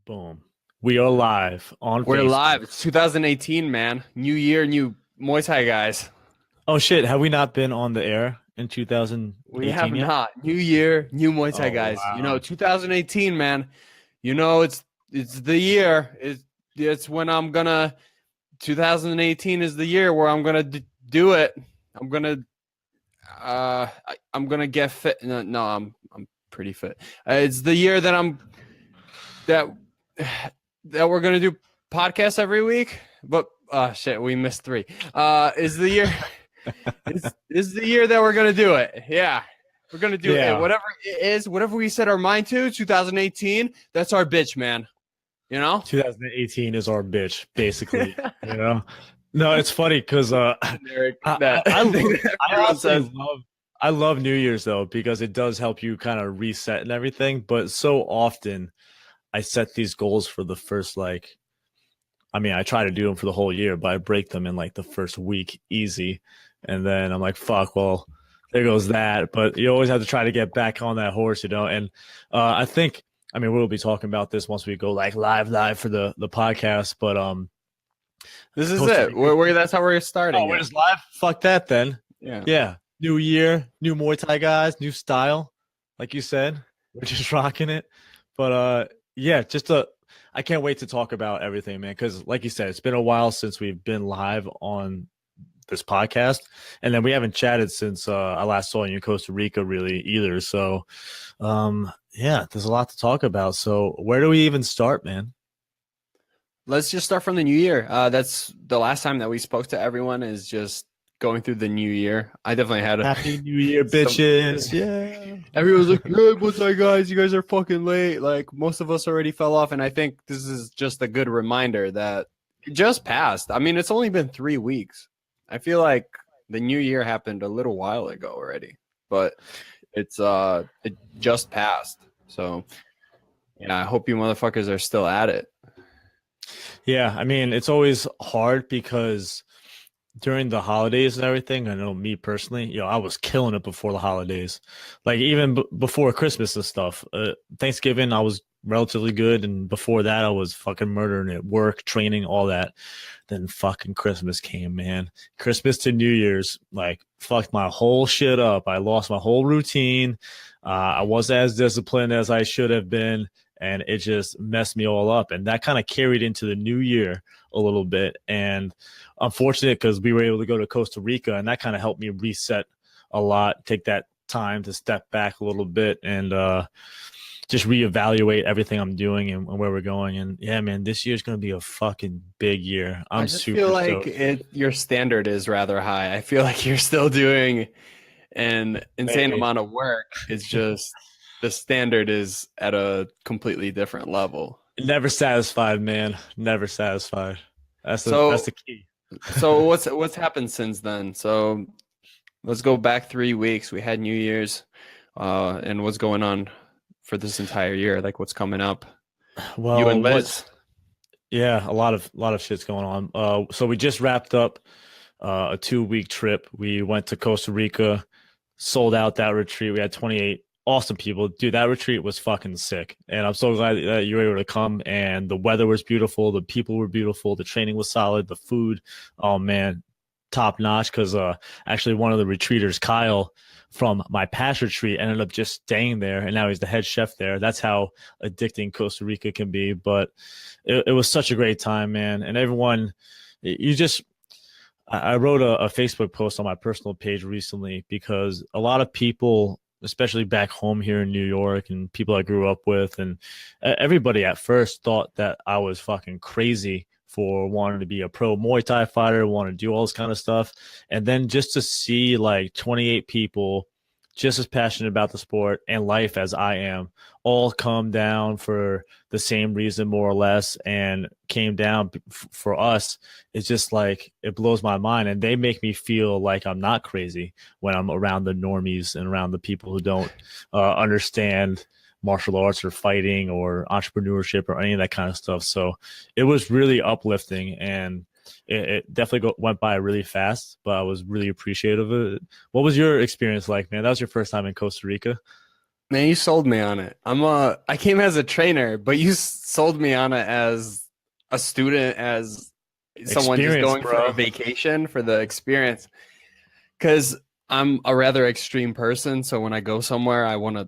Boom. We are live on We're Facebook. live. It's 2018, man. New year, new Muay Thai guys. Oh shit, have we not been on the air in We 2018 have yet? not. New year, new Muay Thai Oh guys. wow. 2018, man. It's the year. It's when I'm gonna. 2018 is the year where I'm gonna do it. I'm gonna. I'm gonna get fit. No, I'm pretty fit. It's the year that that we're gonna do podcasts every week. But shit, we missed 3. Is the year is the year that we're gonna do it. Yeah. We're gonna do it. Whatever it is, whatever we set our mind to, 2018, that's our bitch, man. 2018 is our bitch, basically. No, it's funny because Generic I, that I, I, thing that I everyone honestly says. I love New Year's though, because it does help you kind of reset and everything. But so often I set these goals for the first I try to do them for the whole year, but I break them in like the first week easy. And then I'm like, fuck, well, there goes that. But you always have to try to get back on that horse, And I think, we'll be talking about this once we go like live for the podcast. But This is Costa it. Rica. That's how we're starting. We're just live. Fuck that then. Yeah. Yeah. New year, new Muay Thai guys, new style. Like you said, we're just rocking it. But yeah, I can't wait to talk about everything, man. Because like you said, it's been a while since we've been live on this podcast, and then we haven't chatted since I last saw you in Costa Rica, really either. So, yeah, there's a lot to talk about. So, where do we even start, man? Let's just start from the new year. That's the last time that we spoke to everyone. Is just going through the new year. I definitely had a Happy New Year, bitches. Yeah. Everyone's like, hey, what's up, guys? You guys are fucking late. Like, most of us already fell off. And I think this is just a good reminder that it just passed. It's only been 3 weeks. I feel like the new year happened a little while ago already, but it just passed. So, yeah, I hope you motherfuckers are still at it. Yeah, it's always hard because during the holidays and everything, I know me personally, I was killing it before the holidays. Like even before Christmas and stuff. Thanksgiving, I was relatively good. And before that, I was fucking murdering it. Work, training, all that. Then fucking Christmas came, man. Christmas to New Year's, like, fucked my whole shit up. I lost my whole routine. I wasn't as disciplined as I should have been. And it just messed me all up. And that kind of carried into the new year a little bit. And I'm fortunate because we were able to go to Costa Rica, and that kind of helped me reset a lot, take that time to step back a little bit and just reevaluate everything I'm doing and where we're going. And yeah, man, this year's going to be a fucking big year. I just feel like your standard is rather high. I feel like you're still doing an insane amount of work. It's just the standard is at a completely different level. Never satisfied, man. Never satisfied. That's the key. So what's happened since then? So let's go back 3 weeks. We had New Year's, and what's going on for this entire year? Like what's coming up? Well, you and Liz. Yeah, a lot of shit's going on. So we just wrapped up a 2-week trip. We went to Costa Rica, sold out that retreat. We had 28 awesome people. Dude, that retreat was fucking sick. And I'm so glad that you were able to come, and the weather was beautiful. The people were beautiful. The training was solid. The food, oh man, top notch. Cause actually one of the retreaters, Kyle, from my past retreat ended up just staying there, and now he's the head chef there. That's how addicting Costa Rica can be. But it was such a great time, man. And everyone, I wrote a Facebook post on my personal page recently because a lot of people, especially back home here in New York, and people I grew up with, and everybody at first thought that I was fucking crazy for wanting to be a pro Muay Thai fighter, want to do all this kind of stuff. And then just to see like 28 people just as passionate about the sport and life as I am, all come down for the same reason, more or less, and came down for us. It's just like, it blows my mind. And they make me feel like I'm not crazy when I'm around the normies and around the people who don't understand martial arts or fighting or entrepreneurship or any of that kind of stuff. So it was really uplifting, and it definitely went by really fast, but I was really appreciative of it. What was your experience like, man? That was your first time in Costa Rica? Man, you sold me on it. I came as a trainer, but you sold me on it as a student, as someone just Experience, going for a bro. vacation for the experience. Because I'm a rather extreme person, so when I go somewhere, I want to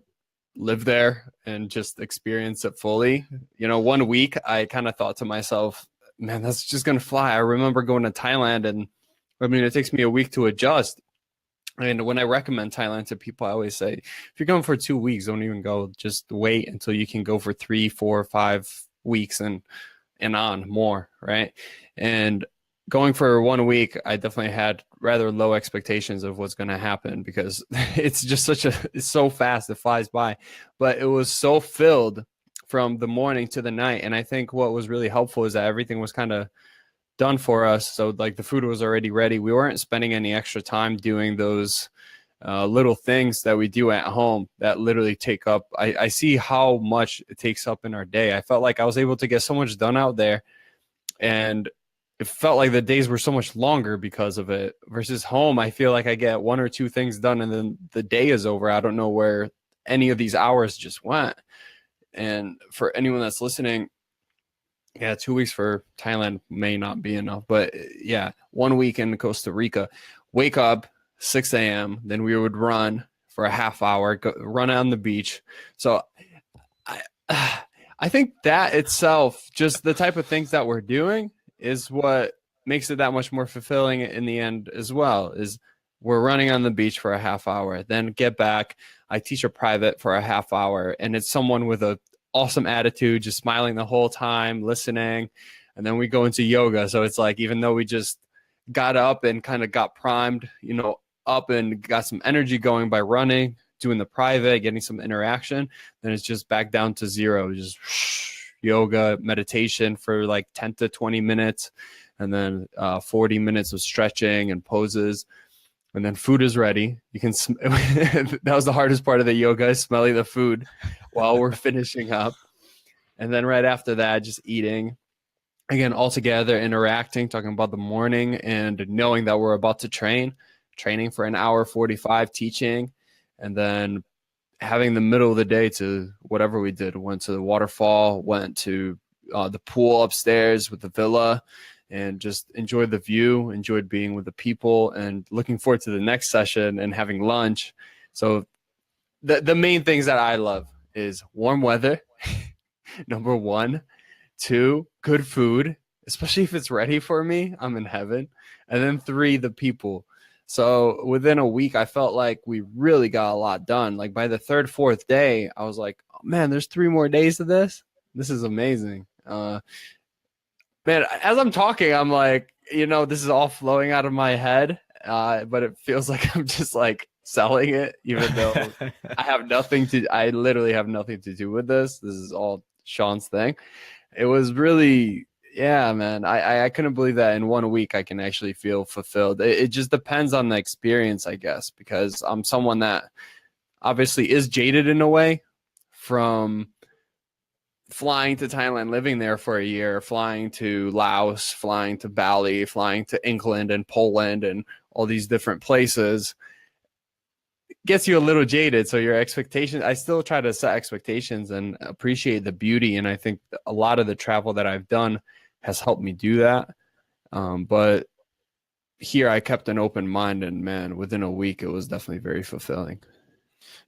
live there and just experience it fully. You know, 1 week, I kind of thought to myself, man, that's just gonna fly. I remember going to Thailand, and I mean, it takes me a week to adjust. And when I recommend Thailand to people, I always say, if you're going for 2 weeks, don't even go. Just wait until you can go for 3, 4, 5 weeks and on more, right? And going for 1 week, I definitely had rather low expectations of what's going to happen because it's just it's so fast, it flies by. But it was so filled from the morning to the night. And I think what was really helpful is that everything was kind of done for us. So like the food was already ready. We weren't spending any extra time doing those little things that we do at home that literally take up. I see how much it takes up in our day. I felt like I was able to get so much done out there, and it felt like the days were so much longer because of it. Versus home, I feel like I get one or two things done and then the day is over. I don't know where any of these hours just went. And for anyone that's listening, yeah, 2 weeks for Thailand may not be enough, but yeah, 1 week in Costa Rica, wake up 6 a.m. Then we would run for a half hour, run on the beach. So I, I think that itself, just the type of things that we're doing, is what makes it that much more fulfilling in the end as well. Is we're running on the beach for a half hour, then get back. I teach a private for a half hour, and it's someone with a awesome attitude, just smiling the whole time, listening. And then we go into yoga. So it's like, even though we just got up and kind of got primed, you know, up and got some energy going by running, doing the private, getting some interaction, then it's just back down to zero, just yoga, meditation for like 10 to 20 minutes, and then 40 minutes of stretching and poses. And then food is ready. You can that was the hardest part of the yoga, smelling the food while we're finishing up. And then right after that, just eating. Again, all together, interacting, talking about the morning and knowing that we're about to training for an hour 45, teaching, and then having the middle of the day to whatever we did. Went to the waterfall, went to the pool upstairs with the villa, and just enjoyed the view, enjoyed being with the people, and looking forward to the next session and having lunch. So the main things that I love is warm weather, number one. Two, good food, especially if it's ready for me, I'm in heaven. And then three, the people. So within a week, I felt like we really got a lot done. Like by the third, fourth day, I was like, oh, man, there's 3 more days of this. This is amazing. Man, as I'm talking, I'm like, you know, this is all flowing out of my head, but it feels like I'm just like selling it, even though I literally have nothing to do with this. This is all Sean's thing. It was really, yeah, man. I couldn't believe that in 1 week I can actually feel fulfilled. It just depends on the experience, I guess, because I'm someone that obviously is jaded in a way from flying to Thailand, living there for a year, flying to Laos, flying to Bali, flying to England and Poland and all these different places. Gets you a little jaded. So your expectations, I still try to set expectations and appreciate the beauty. And I think a lot of the travel that I've done has helped me do that. But here I kept an open mind, and man, within a week, it was definitely very fulfilling.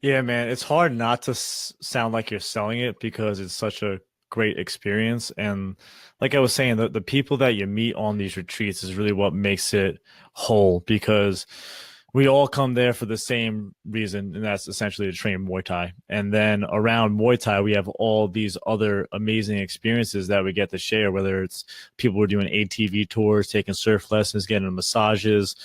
Yeah, man, it's hard not to sound like you're selling it because it's such a great experience. And like I was saying, the people that you meet on these retreats is really what makes it whole, because we all come there for the same reason, and that's essentially to train Muay Thai. And then around Muay Thai, we have all these other amazing experiences that we get to share, whether it's people who are doing ATV tours, taking surf lessons, getting massages,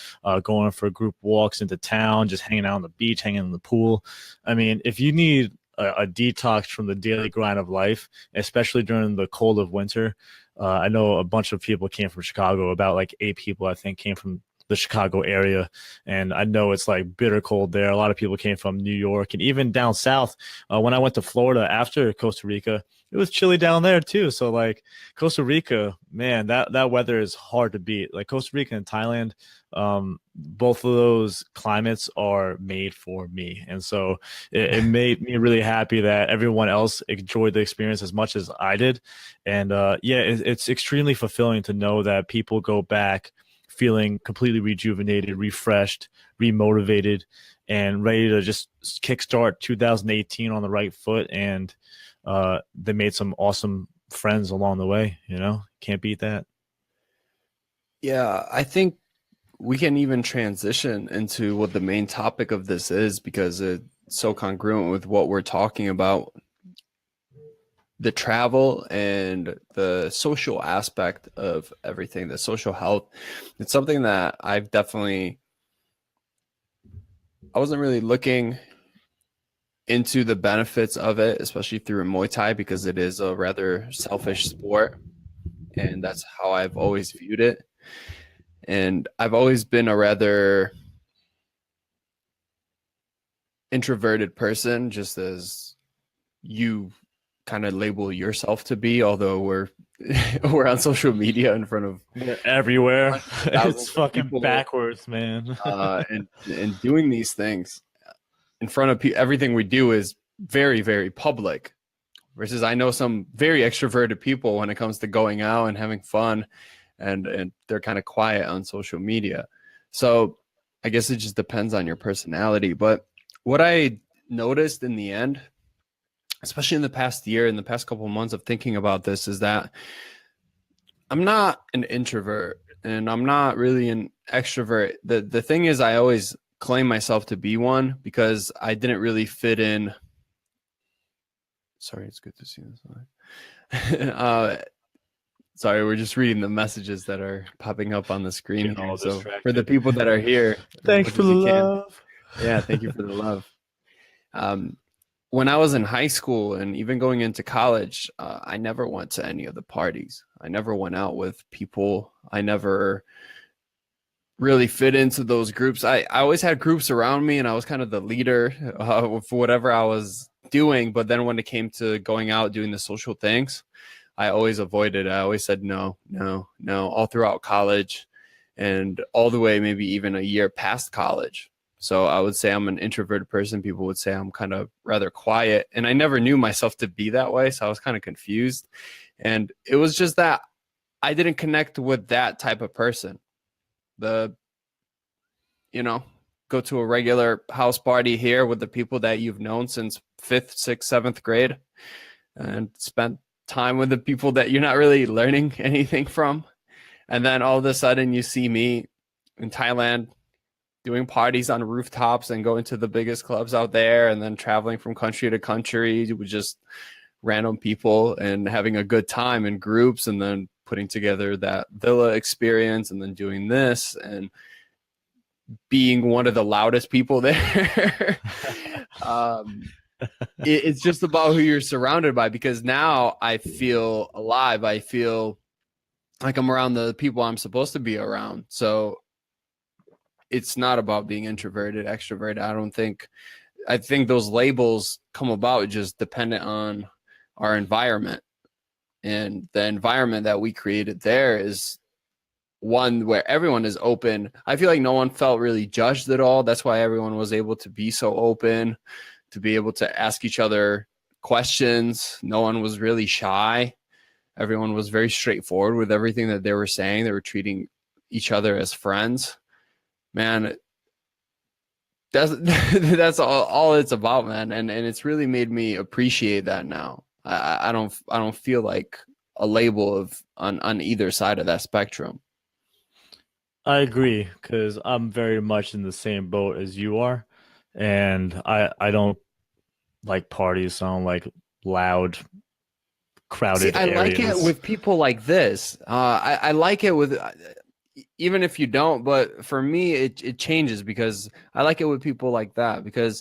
going for group walks into town, just hanging out on the beach, hanging in the pool. I mean, if you need a detox from the daily grind of life, especially during the cold of winter, I know a bunch of people came from Chicago, about like 8 people, I think, came from the Chicago area, and I know it's like bitter cold there. A lot of people came from New York, and even down south. When I went to Florida after Costa Rica, it was chilly down there too. So like Costa Rica, man, that weather is hard to beat. Like Costa Rica and Thailand, both of those climates are made for me, and so it made me really happy that everyone else enjoyed the experience as much as I did. And yeah, it's extremely fulfilling to know that people go back feeling completely rejuvenated, refreshed, remotivated, and ready to just kickstart 2018 on the right foot. And they made some awesome friends along the way. Can't beat that. Yeah, I think we can even transition into what the main topic of this is, because it's so congruent with what we're talking about. The travel and the social aspect of everything, the social health. It's something that I wasn't really looking into the benefits of it, especially through Muay Thai, because it is a rather selfish sport. And that's how I've always viewed it. And I've always been a rather introverted person, just as you kind of label yourself to be, although we're on social media in front of everywhere. It's fucking people, backwards, man. and doing these things in front of people. Everything we do is very, very public, versus I know some very extroverted people when it comes to going out and having fun, and they're kind of quiet on social media. So I guess it just depends on your personality. But what I noticed in the end, especially in the past year, in the past couple of months of thinking about this, is that I'm not an introvert and I'm not really an extrovert. The thing is, I always claim myself to be one because I didn't really fit in. Sorry, it's good to see this. Sorry, we're just reading the messages that are popping up on the screen here. So for the people that are here, thanks for the love. Yeah, thank you for the love. When I was in high school and even going into college, I never went to any of the parties. I never went out with people. I never really fit into those groups. I always had groups around me, and I was kind of the leader for whatever I was doing. But then when it came to going out, doing the social things, I always avoided it. I always said no, all throughout college and all the way maybe even a year past college. So I would say I'm an introverted person. People would say I'm kind of rather quiet, and I never knew myself to be that way. So I was kind of confused, and it was just that I didn't connect with that type of person. Go to a regular house party here with the people that you've known since 5th, 6th, 7th grade, and spent time with the people that you're not really learning anything from. And then all of a sudden you see me in Thailand doing parties on rooftops and going to the biggest clubs out there, and then traveling from country to country with just random people and having a good time in groups, and then putting together that villa experience, and then doing this and being one of the loudest people there. It's just about who you're surrounded by, because now I feel alive. I feel like I'm around the people I'm supposed to be around. So it's not about being introverted, extroverted. I think those labels come about just dependent on our environment. And the environment that we created there is one where everyone is open. I feel like no one felt really judged at all. That's why everyone was able to be so open, to be able to ask each other questions. No one was really shy. Everyone was very straightforward with everything that they were saying. They were treating each other as friends. Man, that's all it's about, man. And it's really made me appreciate that now. I don't feel like a label of on either side of that spectrum. I agree, because I'm very much in the same boat as you are, and I don't like parties, so I don't like loud, crowded I areas. like it with people like this. I like it with even if you don't, but for me it changes, because I like it with people like that, because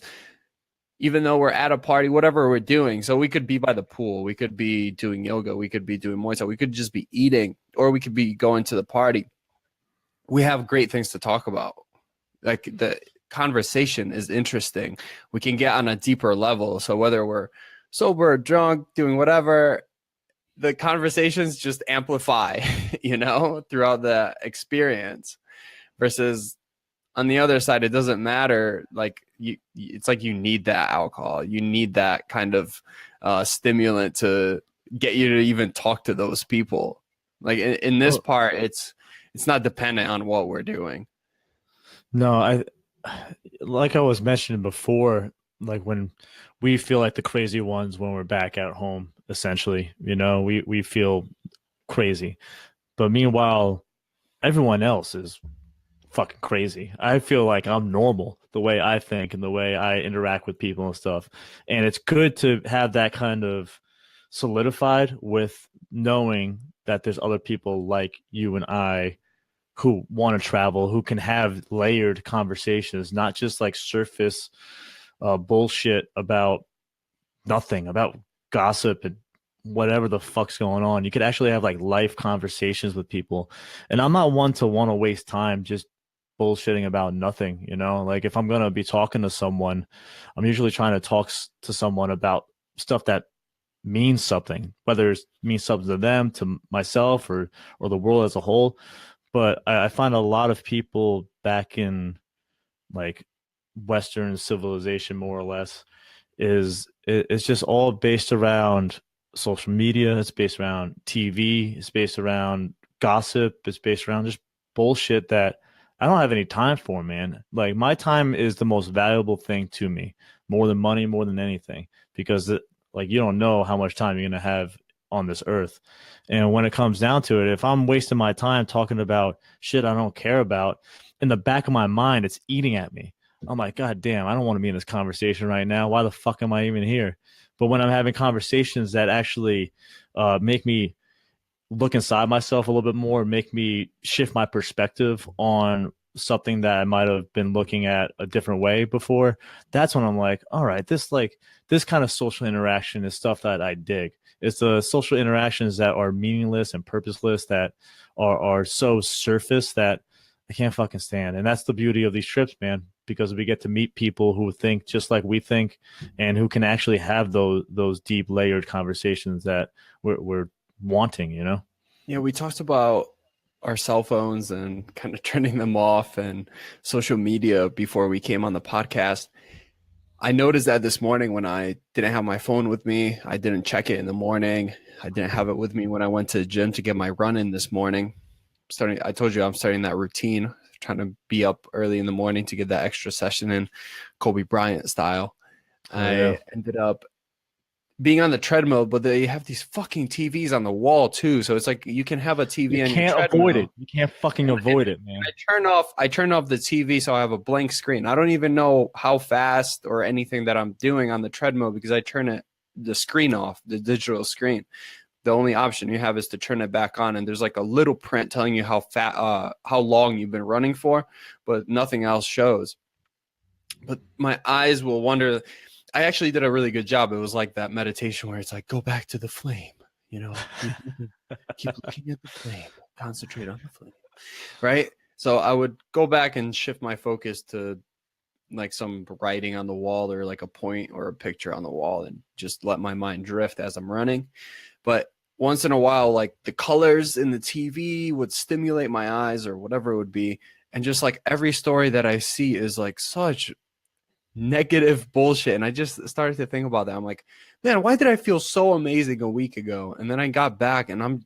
even though we're at a party, whatever we're doing, so we could be by the pool, we could be doing yoga, we could be doing Muay Thai, we could just be eating, or we could be going to the party. we have great things to talk about. Like the conversation is interesting. We can get on a deeper level. So whether we're sober, drunk, doing whatever, the conversations just amplify, throughout the experience. Versus on the other side, it doesn't matter. Like it's like you need that alcohol. You need that kind of stimulant to get you to even talk to those people. Like in this part, it's not dependent on what we're doing. No, like I was mentioning before, like when we feel like the crazy ones when we're back at home, essentially, we feel crazy. But meanwhile, everyone else is fucking crazy. I feel like I'm normal the way I think and the way I interact with people and stuff. And it's good to have that kind of solidified with knowing that there's other people like you and I who want to travel, who can have layered conversations, not just like surface bullshit about nothing, about gossip and whatever the fuck's going on. You could actually have like life conversations with people. And I'm not one to want to waste time just bullshitting about nothing, Like if I'm going to be talking to someone, I'm usually trying to talk to someone about stuff that means something, whether it means something to them, to myself, or the world as a whole. But I find a lot of people back in like Western civilization, more or less, it's just all based around social media. It's based around TV. It's based around gossip. It's based around just bullshit that I don't have any time for, man. Like my time is the most valuable thing to me, more than money, more than anything, because like you don't know how much time you're gonna have on this earth. And when it comes down to it, if I'm wasting my time talking about shit I don't care about, in the back of my mind, it's eating at me. I'm like, God damn, I don't want to be in this conversation right now. Why the fuck am I even here? But when I'm having conversations that actually make me look inside myself a little bit more, make me shift my perspective on something that I might have been looking at a different way before, that's when I'm like, all right, this kind of social interaction is stuff that I dig. It's the social interactions that are meaningless and purposeless, that are so surface that I can't fucking stand. And that's the beauty of these trips, man, because we get to meet people who think just like we think and who can actually have those deep layered conversations that we're wanting, Yeah, we talked about our cell phones and kind of turning them off and social media before we came on the podcast. I noticed that this morning when I didn't have my phone with me, I didn't check it in the morning. I didn't have it with me when I went to the gym to get my run in this morning. I told you I'm starting that routine, trying to be up early in the morning to get that extra session in, Kobe Bryant style. I ended up being on the treadmill, but they have these fucking TVs on the wall too. So it's like you can have a TV on your treadmill. You can't avoid it. You can't fucking avoid it, man. I turned off the TV so I have a blank screen. I don't even know how fast or anything that I'm doing on the treadmill because I turn the screen off, the digital screen. The only option you have is to turn it back on, and there's like a little print telling you how long you've been running for, but nothing else shows. But my eyes will wander. I actually did a really good job. It was like that meditation where it's like, go back to the flame, keep looking at the flame, concentrate on the flame, right? So I would go back and shift my focus to like some writing on the wall or like a point or a picture on the wall and just let my mind drift as I'm running. But once in a while, like the colors in the TV would stimulate my eyes or whatever it would be. And just like every story that I see is like such negative bullshit. And I just started to think about that. I'm like, man, why did I feel so amazing a week ago? And then I got back and I'm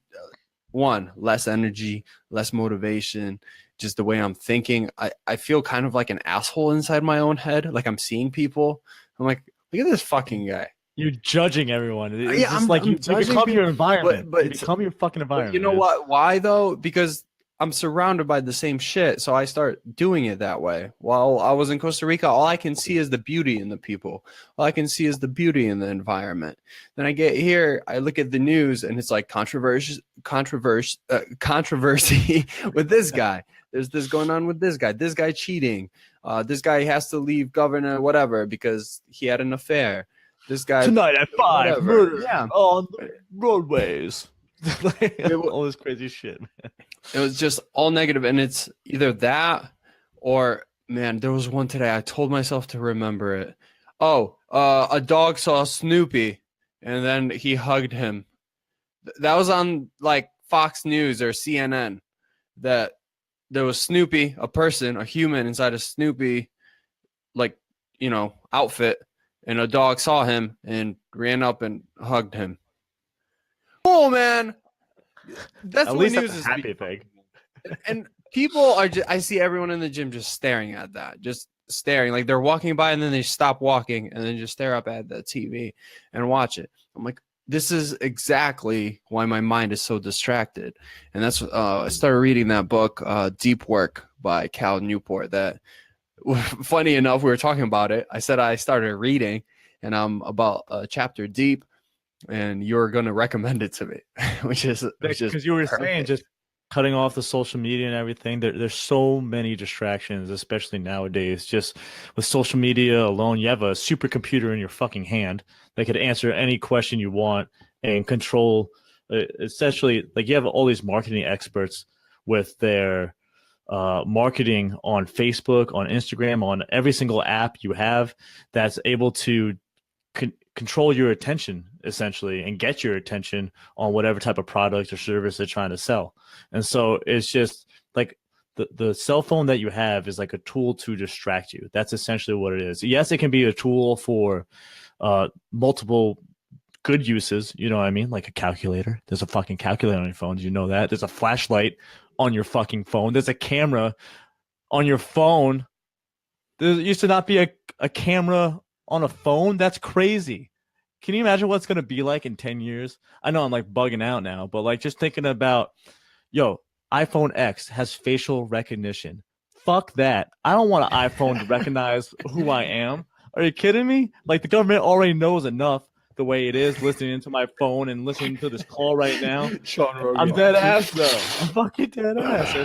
less energy, less motivation, just the way I'm thinking. I feel kind of like an asshole inside my own head. Like I'm seeing people. I'm like, look at this fucking guy. You're judging everyone. It's yeah, just you become your environment. But you become your fucking environment. You know what? Why though? Because I'm surrounded by the same shit, so I start doing it that way. While I was in Costa Rica, all I can see is the beauty in the people. All I can see is the beauty in the environment. Then I get here, I look at the news, and it's like controversy with this guy. There's this going on with this guy cheating. This guy has to leave governor, whatever, because he had an affair. This guy tonight at 5, whatever. murder on the roadways. All this crazy shit, man. It was just all negative, and it's either that or, man, there was one today. I told myself to remember it. Oh, a dog saw Snoopy, and then he hugged him. That was on like Fox News or CNN. That there was Snoopy, a person, a human inside a Snoopy, like, outfit, and a dog saw him and ran up and hugged him. Oh man, that's At what least news that's is. a happy thing. And people are I see everyone in the gym just staring at that, just staring, like they're walking by and then they stop walking and then just stare up at the TV and watch it. I'm like, this is exactly why my mind is so distracted. And that's I started reading that book, Deep Work by Cal Newport. That, funny enough, we were talking about it. I said I started reading and I'm about a chapter deep, and you're going to recommend it to me, which is Because you were perfect. saying just cutting off the social media and everything. There's so many distractions, especially nowadays. Just with social media alone, you have a supercomputer in your fucking hand that could answer any question you want and control. Essentially, like you have all these marketing experts with their marketing on Facebook, on Instagram, on every single app you have that's able to control your attention essentially and get your attention on whatever type of product or service they're trying to sell. And so it's just like the cell phone that you have is like a tool to distract you. That's essentially what it is. Yes, it can be a tool for multiple good uses, you know what I mean? Like a calculator. There's a fucking calculator on your phone. Did you know that? There's a flashlight on your fucking phone. There's a camera on your phone. There used to not be a camera on a phone. That's crazy. Can you imagine what's going to be like in 10 years? I know I'm like bugging out now, but like just thinking about, iPhone X has facial recognition. Fuck that. I don't want an iPhone to recognize who I am. Are you kidding me? Like the government already knows enough the way it is listening into my phone and listening to this call right now. Sean Rogan. I'm dead ass though. I'm fucking dead ass.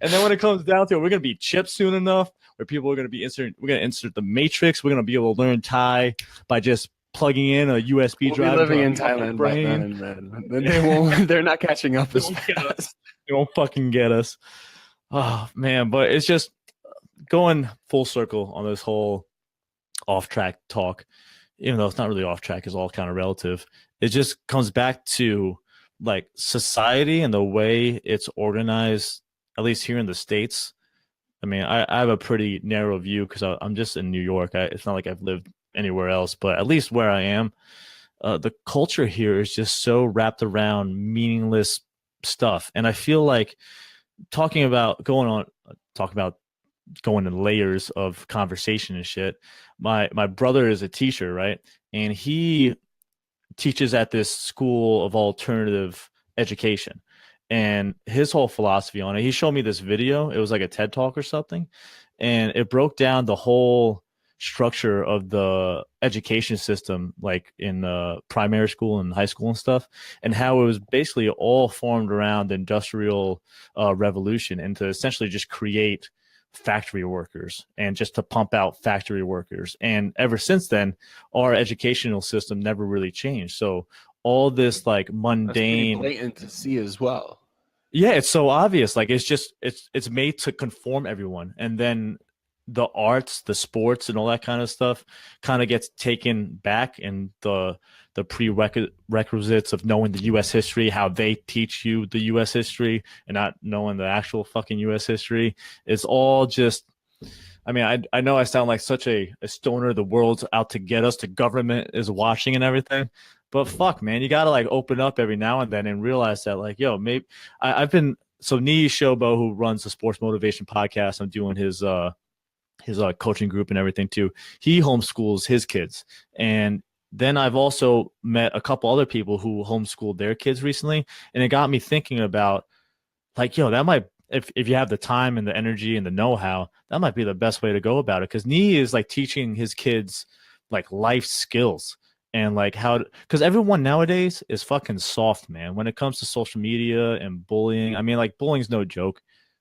And then when it comes down to it, we're gonna be chipped soon enough where people are gonna be we're gonna insert the matrix. We're gonna be able to learn Thai by just plugging in a USB We'll drive. be living in Thailand Thailand by then. Then they won't. They're not catching up as fast. They won't fucking get us. Oh man, but it's just going full circle on this whole off track talk. Even though it's not really off track, it's all kind of relative. It just comes back to like society and the way it's organized, at least here in the States. I mean, I have a pretty narrow view because I'm just in New York. It's not like I've lived anywhere else, but at least where I am, the culture here is just so wrapped around meaningless stuff. And I feel like talking about going in layers of conversation and shit. My brother is a teacher, right? And he teaches at this school of alternative education. And his whole philosophy on it, he showed me this video. It was like a TED Talk or something. And it broke down the whole structure of the education system, like in primary school and high school and stuff, and how it was basically all formed around the industrial revolution and to essentially just create factory workers and just to pump out factory workers. And ever since then, our educational system never really changed. So all this like mundane, that's blatant to see as well. Yeah, it's so obvious. Like it's made to conform everyone, and then the arts, the sports, and all that kind of stuff kind of gets taken back, and the prerequisites of knowing the U.S. history, how they teach you the U.S. history, and not knowing the actual fucking U.S. history, it's all just. I mean, I know I sound like such a stoner. The world's out to get us. The government is watching and everything. But fuck, man, you gotta like open up every now and then and realize that, like, maybe I've been Nee Shobo, who runs the Sports Motivation Podcast. I'm doing his coaching group and everything too. He homeschools his kids, and then I've also met a couple other people who homeschooled their kids recently, and it got me thinking about, like, that might, if you have the time and the energy and the know-how, that might be the best way to go about it. Because Nee is like teaching his kids like life skills. And like because everyone nowadays is fucking soft, man, when it comes to social media and bullying. I mean, like, bullying's no joke.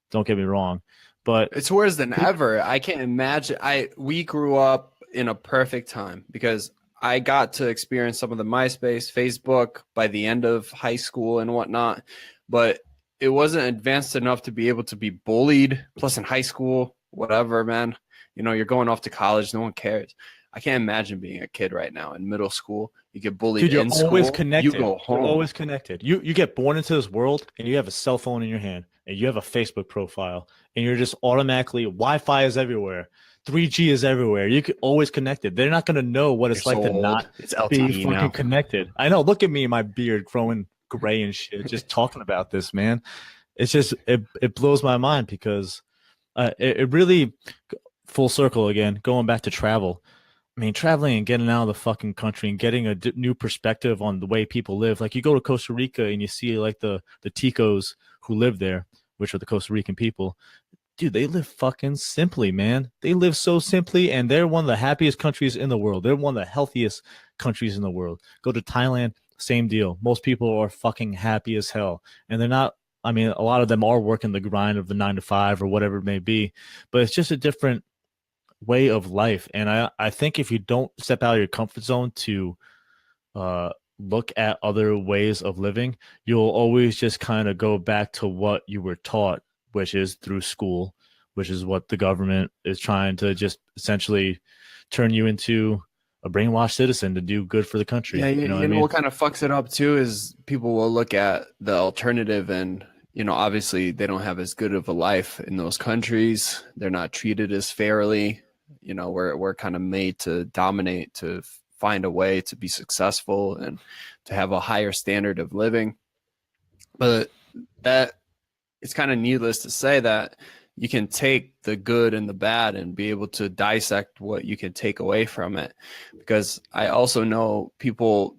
Don't get me wrong, but it's worse than ever. I can't imagine. We grew up in a perfect time because I got to experience some of the MySpace, Facebook by the end of high school and whatnot, but it wasn't advanced enough to be able to be bullied. Plus, in high school, whatever, man, you're going off to college. No one cares. I can't imagine being a kid right now in middle school. You get bullied Dude, you're in always school. connected. You go home. You're always connected. You get born into this world and you have a cell phone in your hand and you have a Facebook profile and you're just automatically Wi-Fi is everywhere. 3G is everywhere. You can always connected. They're not gonna know what it's You're like so to old. not It's be LTE fucking now. connected. I know. Look at me, my beard growing gray and shit. Just talking about this, man. It's just it blows my mind because it really full circle again. Going back to travel. I mean, traveling and getting out of the fucking country and getting a new perspective on the way people live. Like you go to Costa Rica and you see like the Ticos who live there, which are the Costa Rican people. Dude, they live fucking simply, man. They live so simply, and they're one of the happiest countries in the world. They're one of the healthiest countries in the world. Go to Thailand, same deal. Most people are fucking happy as hell, and they're not. I mean, a lot of them are working the grind of the 9 to 5 or whatever it may be, but it's just a different way of life. And I think if you don't step out of your comfort zone to look at other ways of living, you'll always just kind of go back to what you were taught, which is through school, which is what the government is trying to just essentially turn you into a brainwashed citizen to do good for the country. Yeah, you know what I mean? what kind of fucks it up too is people will look at the alternative and obviously they don't have as good of a life in those countries. They're not treated as fairly. We're kind of made to dominate, to find a way to be successful and to have a higher standard of living. But that it's kind of needless to say that you can take the good and the bad and be able to dissect what you can take away from it. Because I also know people,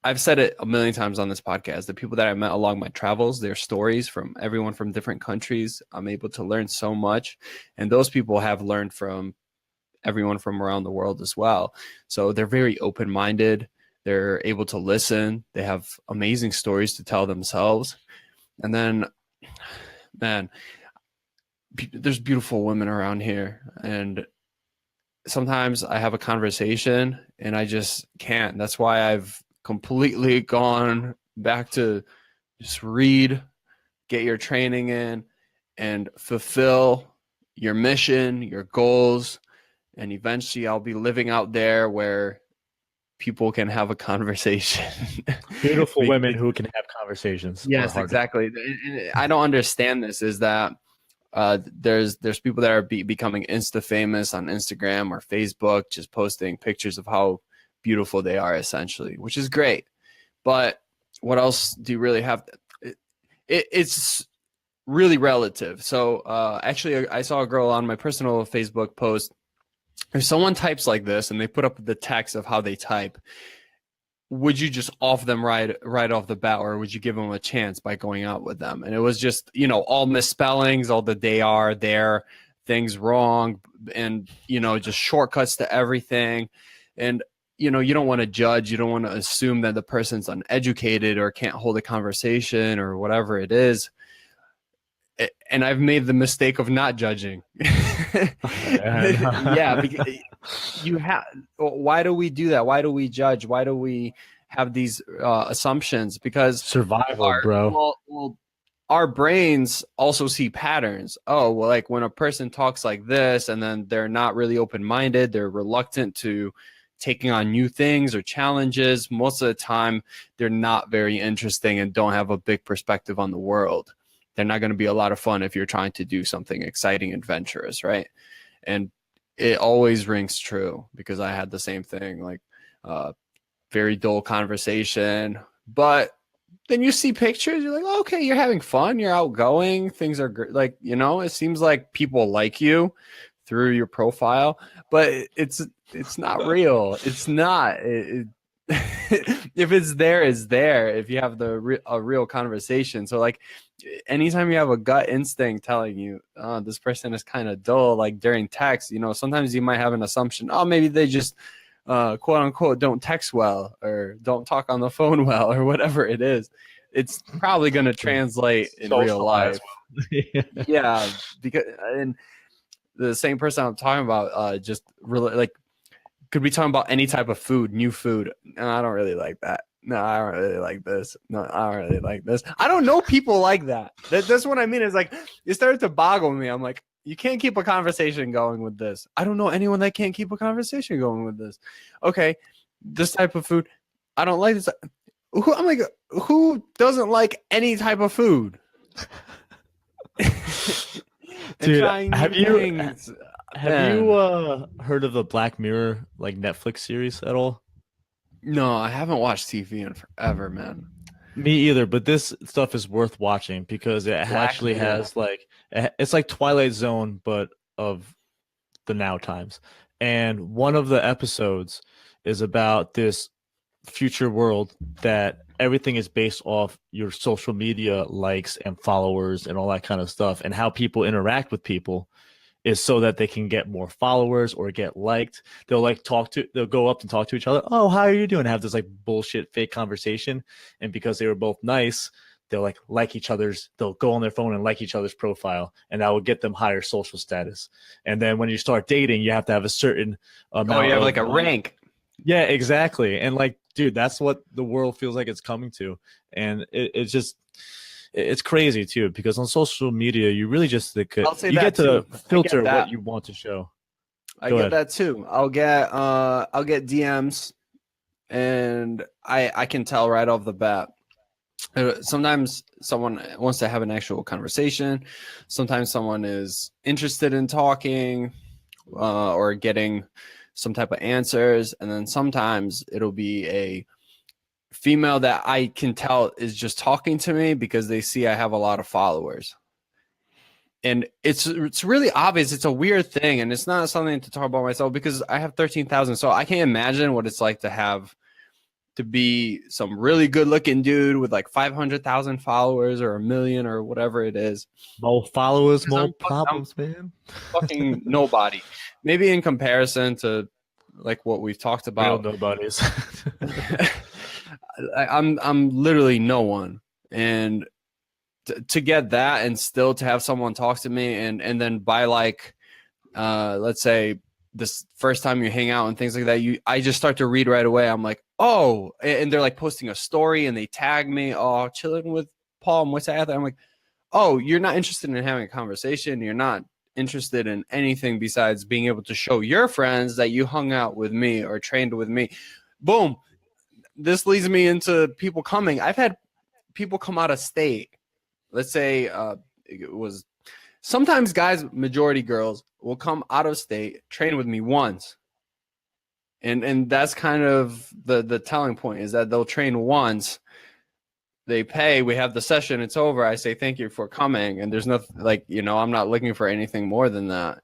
I've said it a million times on this podcast, the people that I met along my travels, their stories from everyone from different countries, I'm able to learn so much. And those people have learned from everyone from around the world as well. So they're very open-minded. They're able to listen. They have amazing stories to tell themselves. And then, man, there's beautiful women around here. And sometimes I have a conversation and I just can't. That's why I've completely gone back to just read, get your training in, and fulfill your mission, your goals. And eventually I'll be living out there where people can have a conversation. Beautiful women who can have conversations. Yes, exactly. And I don't understand this is that there's people that are becoming Insta famous on Instagram or Facebook, just posting pictures of how beautiful they are essentially, which is great. But what else do you really have? It's really relative. So actually I saw a girl on my personal Facebook post. If someone types like this and they put up the text of how they type, would you just off them right off the bat, or would you give them a chance by going out with them? And it was just, all misspellings, all the they are, there, things wrong, and, just shortcuts to everything. And, you don't want to judge. You don't want to assume that the person's uneducated or can't hold a conversation or whatever it is. And I've made the mistake of not judging. Yeah, because you have. Why do we do that? Why do we judge? Why do we have these assumptions? Because survival, bro. Well, our brains also see patterns. Oh, well, like when a person talks like this, and then they're not really open-minded, they're reluctant to taking on new things or challenges. Most of the time, they're not very interesting and don't have a big perspective on the world. They're not going to be a lot of fun if you're trying to do something exciting, adventurous, right? And it always rings true because I had the same thing, like very dull conversation. But then you see pictures, you're like, oh, okay, you're having fun, you're outgoing, things are great. Like, it seems like people like you through your profile, but it's not real. It's not. If it's there, it's there. If you have a real conversation. So like anytime you have a gut instinct telling you, oh, this person is kind of dull, like during text, sometimes you might have an assumption, oh, maybe they just quote unquote don't text well or don't talk on the phone well or whatever it is. It's probably going to translate in real life. Yeah, because and the same person I'm talking about just really like could be talking about any type of food, new food. No, I don't really like that. No, I don't really like this. No, I don't really like this. I don't know people like that. That's what I mean. Is like it started to boggle me. I'm like, you can't keep a conversation going with this. I don't know anyone that can't keep a conversation going with this. Okay, this type of food, I don't like this. I'm like, who doesn't like any type of food? Dude, have you heard of the Black Mirror like Netflix series at all? No, I haven't watched TV in forever, man. Me either, but this stuff is worth watching because it actually has like it's like Twilight Zone, but of the now times. And one of the episodes is about this future world that everything is based off your social media likes and followers and all that kind of stuff, and how people interact with people is so that they can get more followers or get liked. They'll go up and talk to each other. Oh, how are you doing? Have this like bullshit fake conversation. And because they were both nice, they'll like each other's, they'll go on their phone and like each other's profile, and that will get them higher social status. And then when you start dating, you have to have a certain amount. Oh, you have like a rank. Yeah, exactly. And like, dude, that's what the world feels like it's coming to. And it's crazy too, because on social media, you really just you get to filter what you want to show. I get that too. I'll get DMs, and I can tell right off the bat. Sometimes someone wants to have an actual conversation. Sometimes someone is interested in talking or getting some type of answers, and then sometimes it'll be a female that I can tell is just talking to me because they see I have a lot of followers. And it's really obvious. It's a weird thing, and it's not something to talk about myself because I have 13,000. So I can't imagine what it's like to be some really good looking dude with like 500,000 followers or 1 million or whatever it is. More followers, more problems, man. Fucking nobody. Maybe in comparison to like what we've talked about. Real nobodies. I'm literally no one, and to get that and still to have someone talk to me and then by like let's say this first time you hang out and things like that, I just start to read right away. I'm like, oh, and they're like posting a story and they tag me, oh, chilling with Paul and what's that? I'm like, oh, you're not interested in having a conversation. You're not interested in anything besides being able to show your friends that you hung out with me or trained with me. Boom. This leads me into people coming. I've had people come out of state. Let's say it was sometimes guys, majority girls, will come out of state, train with me once. And that's kind of the telling point, is that they'll train once. They pay, we have the session, it's over. I say, thank you for coming. And there's nothing like, I'm not looking for anything more than that.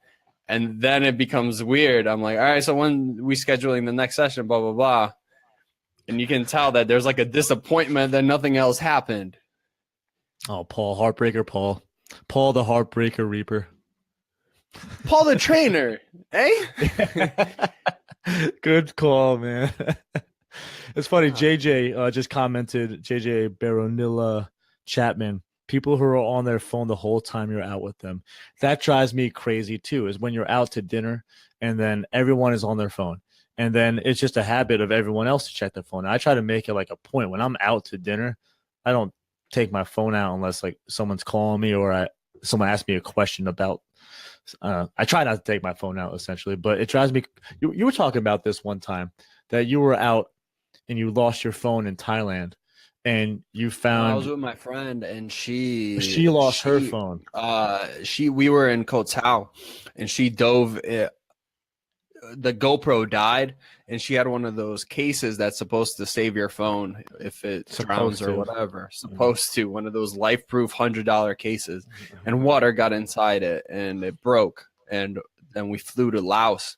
And then it becomes weird. I'm like, all right, so when we scheduling the next session, blah, blah, blah. And you can tell that there's like a disappointment that nothing else happened. Oh, Paul, heartbreaker, Paul. Paul, the heartbreaker reaper. Paul, the trainer, eh? Good call, man. It's funny. JJ just commented, JJ Baronilla Chapman, people who are on their phone the whole time you're out with them. That drives me crazy too, is when you're out to dinner and then everyone is on their phone. And then it's just a habit of everyone else to check their phone. I try to make it like a point. When I'm out to dinner, I don't take my phone out unless like someone's calling me or someone asks me a question about. I try not to take my phone out essentially, but it drives me. You were talking about this one time that you were out and you lost your phone in Thailand, and you found. I was with my friend, and she lost her phone. We were in Koh Tao, and she dove. The GoPro died, and she had one of those cases that's supposed to save your phone if it drowns or whatever. Supposed to, one of those life-proof $100 cases, and water got inside it, and it broke. And then we flew to Laos,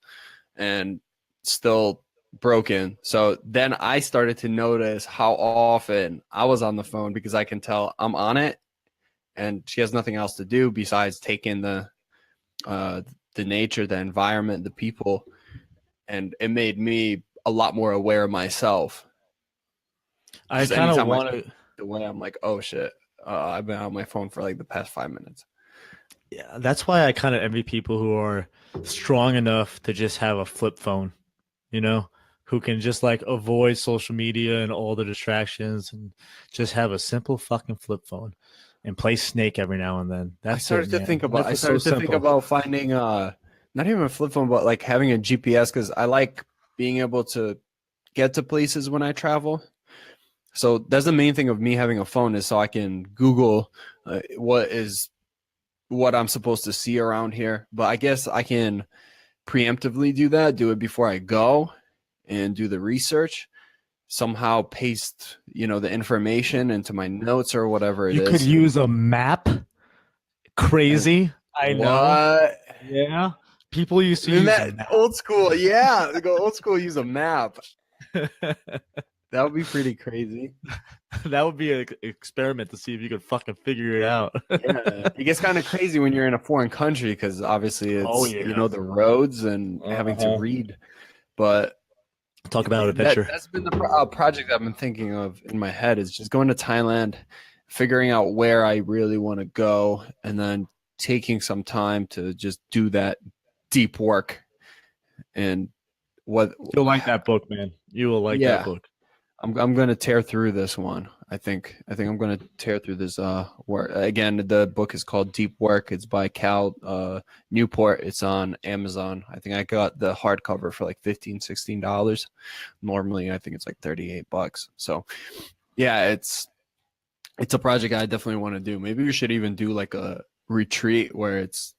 and still broken. So then I started to notice how often I was on the phone, because I can tell I'm on it, and she has nothing else to do besides take in the nature, the environment, the people. And it made me a lot more aware of myself. I kind of want to. The way I'm like, oh shit, I've been on my phone for like the past 5 minutes. Yeah, that's why I kind of envy people who are strong enough to just have a flip phone you know, who can just like avoid social media and all the distractions and just have a simple fucking flip phone and play Snake every now and then. That's it, man. Life I is so started to think simple. about finding not even a flip phone, but like having a GPS, because I like being able to get to places when I travel. So that's the main thing of me having a phone, is so I can Google what I'm supposed to see around here. But I guess I can preemptively do it before I go and do the research. Somehow paste, the information into my notes or whatever it You could is. use a map. And Crazy. I know. what? Yeah. People used to Isn't use that maps. old school? Yeah, go old school. Use a map. That would be pretty crazy. That would be an experiment to see if you could fucking figure it out. Yeah, it gets kind of crazy when you're in a foreign country, because obviously Oh it's yeah. the roads and having to Uh-huh. read. But Talk about adventure. that's been the project I've been thinking of in my head, is just going to Thailand, figuring out where I really want to go, and then taking some time to just do that deep work. And what You'll like that book, man. You will like that yeah, book. I'm gonna tear through this one. I think I'm gonna tear through this work. Again, the book is called Deep Work. It's by Cal Newport. It's on Amazon. I think I got the hardcover for like $15-16. Normally I think it's like $38. So yeah, it's a project I definitely want to do. Maybe we should even do like a retreat where it's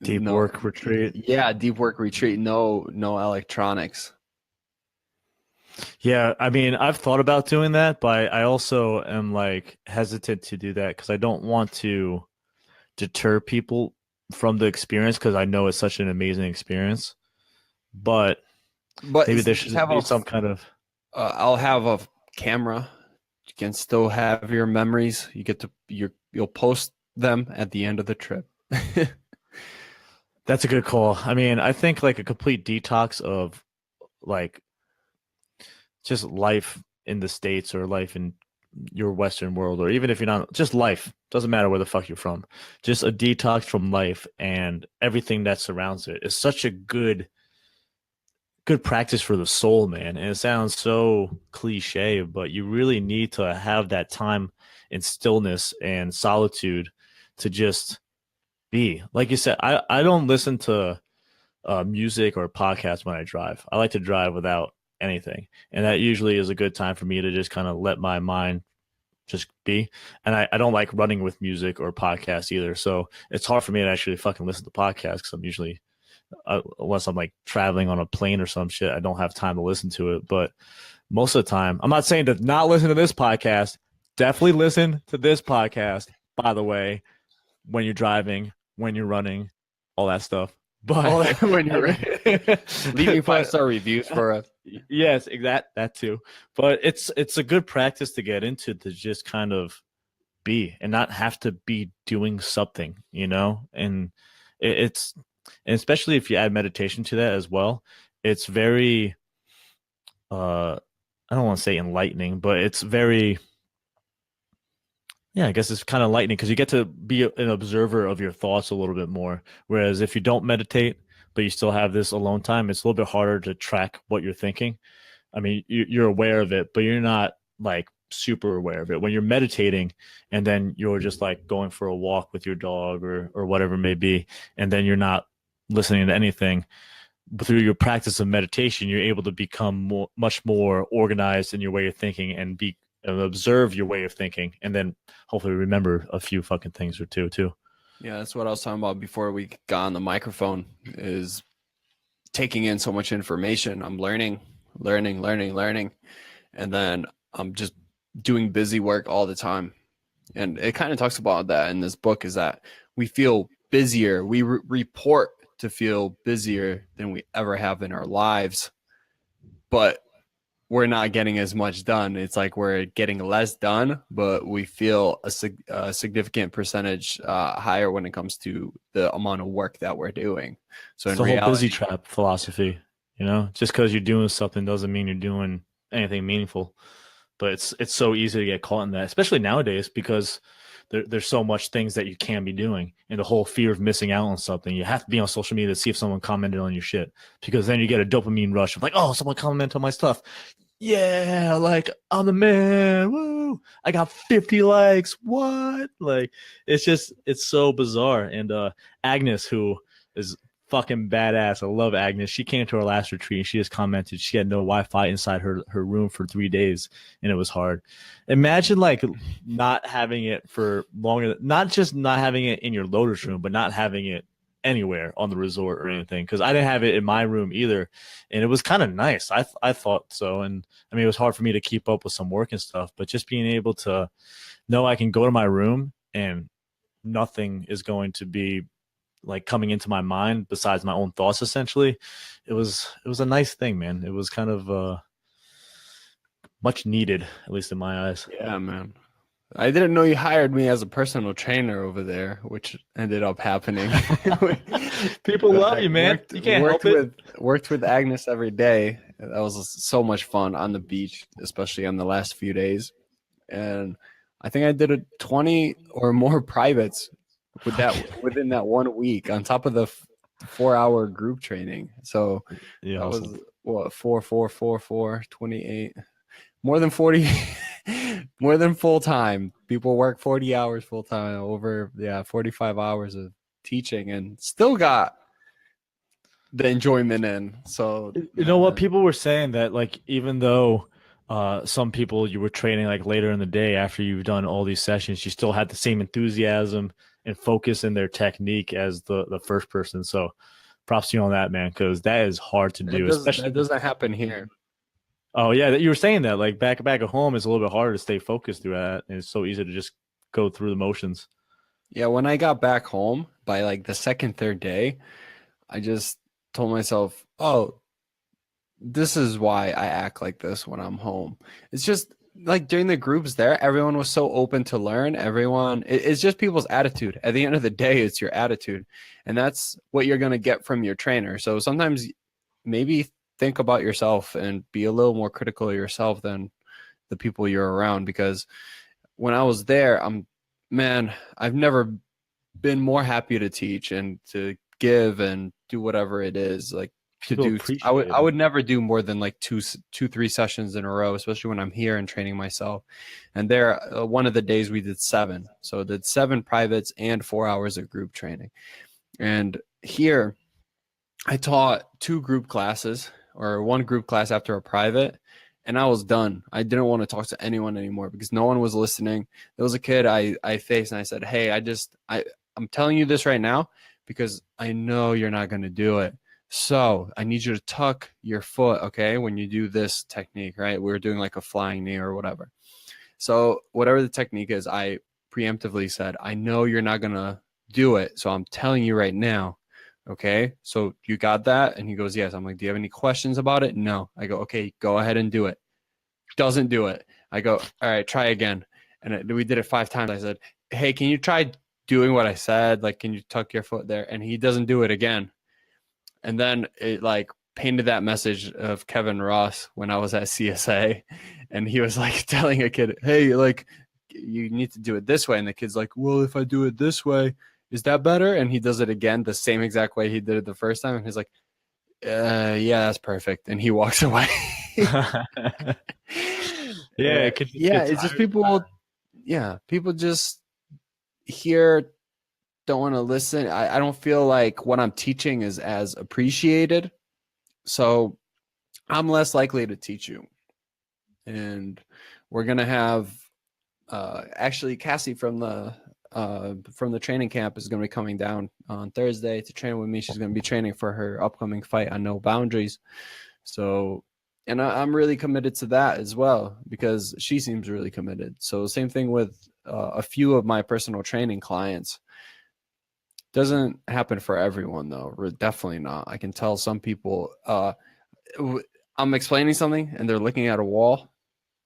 Deep no work retreat. yeah, deep work retreat, no electronics. Yeah, I mean, I've thought about doing that, but I also am like hesitant to do that because I don't want to deter people from the experience because I know it's such an amazing experience. But But maybe there just should have be some kind of I'll have a camera. You can still have your memories. You'll post them at the end of the trip. that's a good call. I mean, I think like a complete detox of like just life in the States or life in your Western world, or even if you're not, just life. Doesn't matter where the fuck you're from. Just a detox from life and everything that surrounds it is such a good practice for the soul, man. And it sounds so cliche, but you really need to have that time in stillness and solitude to just be. Like you said, I don't listen to music or podcasts when I drive. I like to drive without anything. And that usually is a good time for me to just kind of let my mind just be. And I don't like running with music or podcasts either. So it's hard for me to actually fucking listen to podcasts because I'm usually unless I'm like traveling on a plane or some shit, I don't have time to listen to it. But most of the time, I'm not saying to not listen to this podcast. Definitely listen to this podcast, by the way, when you're driving, when you're running, all that stuff. All But that when you're leaving but 5-star reviews for us. yes, that too. But it's a good practice to get into to just kind of be and not have to be doing something, you know? And it's and especially if you add meditation to that as well, it's very I don't want to say enlightening, but it's very yeah, I guess it's kind of enlightening because you get to be an observer of your thoughts a little bit more. Whereas if you don't meditate, but you still have this alone time, it's a little bit harder to track what you're thinking. I mean, you're aware of it, but you're not like super aware of it. When you're meditating and then you're just like going for a walk with your dog or whatever it may be, and then you're not listening to anything, but through your practice of meditation, you're able to become much more organized in your way of thinking and be and observe your way of thinking, and then hopefully remember a few fucking things or two too. Yeah, that's what I was talking about before we got on the microphone, is taking in so much information. I'm learning, and then I'm just doing busy work all the time. And it kind of talks about that in this book, is that we feel busier. We report to feel busier than we ever have in our lives, but we're not getting as much done. It's like we're getting less done, but we feel a significant percentage higher when it comes to the amount of work that we're doing. So It's in the whole busy reality, trap philosophy, you know. Just because you're doing something doesn't mean you're doing anything meaningful. But it's so easy to get caught in that, especially nowadays, because there's so much things that you can be doing, and the whole fear of missing out on something. You have to be on social media to see if someone commented on your shit, because then you get a dopamine rush of like, oh, someone commented on my stuff. Yeah, like I'm the man. Woo! I got 50 likes. What? Like it's so bizarre. And Agnes, who is fucking badass. I love Agnes. She came to our last retreat and she just commented she had no Wi-Fi inside her room for 3 days and it was hard. Imagine like not having it for longer, not just not having it in your loaders room, but not having it anywhere on the resort or anything, because I didn't have it in my room either, and it was kind of nice. I thought so, and I mean it was hard for me to keep up with some work and stuff, but just being able to know I can go to my room and nothing is going to be like coming into my mind besides my own thoughts, essentially, it was a nice thing, man. It was kind of much needed, at least in my eyes. Yeah, man. I didn't know you hired me as a personal trainer over there, which ended up happening. People love you, man. You can't help it. Worked with Agnes every day. That was so much fun on the beach, especially on the last few days. And I think I did 20 or more privates with that within that 1 week, on top of the 4-hour group training. So yeah, that awesome. was what 4, 28, more than 40. More than full time. People work 40 hours full time, over 45 hours of teaching, and still got the enjoyment in. So you know what, people were saying that like even though some people you were training like later in the day after you've done all these sessions, you still had the same enthusiasm and focus in their technique as the first person. So props to you on that, man, because that is hard to do. Especially that doesn't happen here. Oh yeah, you were saying that like back at home it's a little bit harder to stay focused through that, and it's so easy to just go through the motions. Yeah, when I got back home by like the second, third day, I just told myself, oh, this is why I act like this when I'm home. It's just like during the groups there, everyone was so open to learn. It's just people's attitude. At the end of the day, it's your attitude, and that's what you're going to get from your trainer. So sometimes maybe think about yourself and be a little more critical of yourself than the people you're around, because when I was there, I've never been more happy to teach and to give and do whatever it is like to do. I would never do more than like 3 sessions in a row, especially when I'm here and training myself. And there, one of the days we did 7. So I did 7 privates and 4 hours of group training. And here I taught 2 group classes, or 1 group class after a private, and I was done. I didn't want to talk to anyone anymore because no one was listening. There was a kid I faced and I said, hey, I'm telling you this right now because I know you're not going to do it. So I need you to tuck your foot, okay, when you do this technique, right? We were doing like a flying knee or whatever. So whatever the technique is, I preemptively said, I know you're not going to do it, so I'm telling you right now. Okay, so you got that? And he goes, yes. I'm like, do you have any questions about it? No. I go, okay, go ahead and do it. Doesn't do it. I go, all right, try again. And we did it 5 times. I said, hey, can you try doing what I said? Like, can you tuck your foot there? And he doesn't do it again. And then it like painted that message of Kevin Ross when I was at CSA. And he was like telling a kid, hey, like, you need to do it this way. And the kid's like, well, if I do it this way, is that better? And he does it again the same exact way he did it the first time. And he's like, yeah, that's perfect. And he walks away. It's just people. Yeah, people just here don't want to listen. I don't feel like what I'm teaching is as appreciated. So I'm less likely to teach you. And we're going to have actually Cassie from the training camp is going to be coming down on Thursday to train with me. She's going to be training for her upcoming fight on No Boundaries. So, and I'm really committed to that as well because she seems really committed. So same thing with a few of my personal training clients. Doesn't happen for everyone though. Definitely not. I can tell some people I'm explaining something and they're looking at a wall.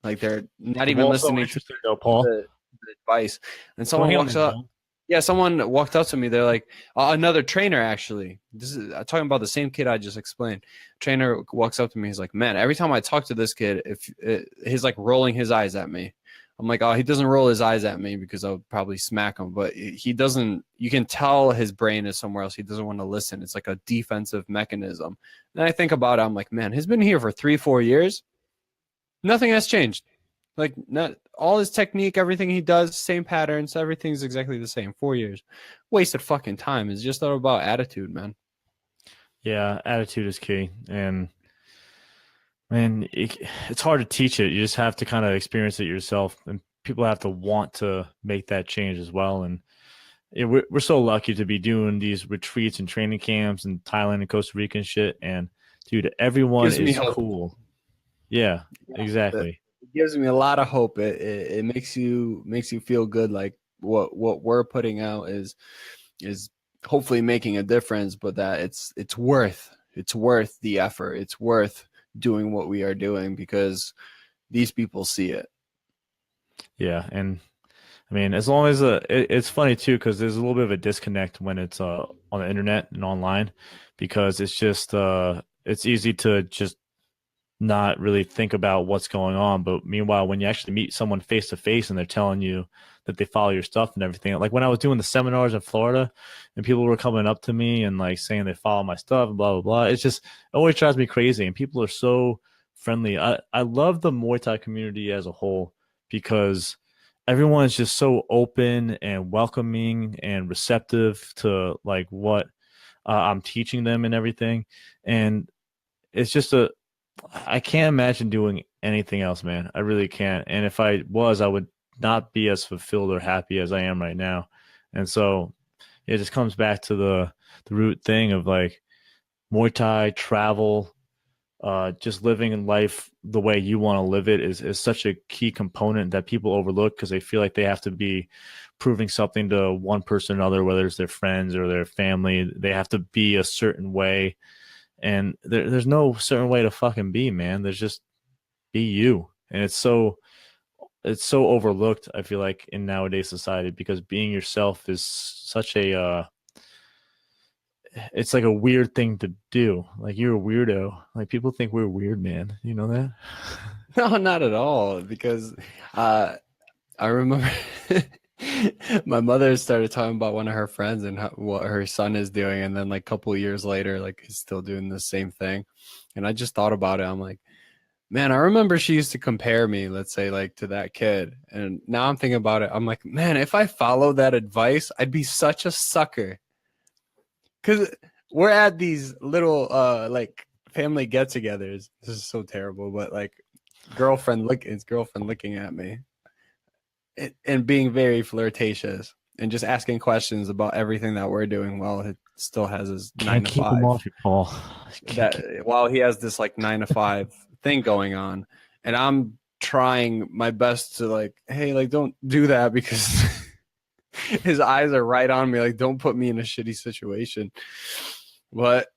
Like they're not even listening to the advice. And someone walks up. Yeah, someone walked up to me. They're like, another trainer, actually. This is talking about the same kid I just explained. Trainer walks up to me. He's like, man, every time I talk to this kid, he's like rolling his eyes at me. I'm like, oh, he doesn't roll his eyes at me because I'll probably smack him. But he doesn't, you can tell his brain is somewhere else. He doesn't want to listen. It's like a defensive mechanism. And I think about it, I'm like, man, he's been here for 3-4 years. Nothing has changed. Like, not all his technique, everything he does, same patterns, everything's exactly the same. 4 years. Wasted fucking time. It's just all about attitude, man. Yeah, attitude is key. And man, it's hard to teach it. You just have to kind of experience it yourself, and people have to want to make that change as well. And we're so lucky to be doing these retreats and training camps in Thailand and Costa Rica and shit. And dude, everyone is cool. Yeah, exactly. It gives me a lot of hope. It makes you feel good. Like what we're putting out is hopefully making a difference, but that it's worth the effort. It's worth doing what we are doing because these people see it. Yeah, and I mean, as long as it's funny too, because there's a little bit of a disconnect when it's on the internet and online, because it's just it's easy to just not really think about what's going on. But meanwhile, when you actually meet someone face to face and they're telling you that they follow your stuff and everything, like when I was doing the seminars in Florida and people were coming up to me and like saying they follow my stuff and blah, blah, blah. It's just, it always drives me crazy. And people are so friendly. I love the Muay Thai community as a whole because everyone is just so open and welcoming and receptive to like what I'm teaching them and everything. And it's just I can't imagine doing anything else, man. I really can't. And if I was, I would not be as fulfilled or happy as I am right now. And so it just comes back to the root thing of like Muay Thai, travel, just living in life the way you want to live it is such a key component that people overlook because they feel like they have to be proving something to one person or another, whether it's their friends or their family. They have to be a certain way. And there's no certain way to fucking be, man. There's just be you. And it's so overlooked, I feel like, in nowadays society because being yourself is such a it's like a weird thing to do. Like you're a weirdo. Like people think we're weird, man. You know that? No, not at all. Because I remember my mother started talking about one of her friends and what her son is doing, and then like a couple of years later, like he's still doing the same thing. And I just thought about it. I'm like, man, I remember she used to compare me, let's say, like to that kid. And now I'm thinking about it. I'm like, man, if I followed that advice, I'd be such a sucker. Because we're at these little like family get-togethers. This is so terrible, but like his girlfriend looking at me and being very flirtatious and just asking questions about everything that we're doing while it still has his 9 to 5. Keep him off your Paul. While he has this like 9 to 5 thing going on, and I'm trying my best to like, hey, like don't do that because his eyes are right on me. Like, don't put me in a shitty situation. But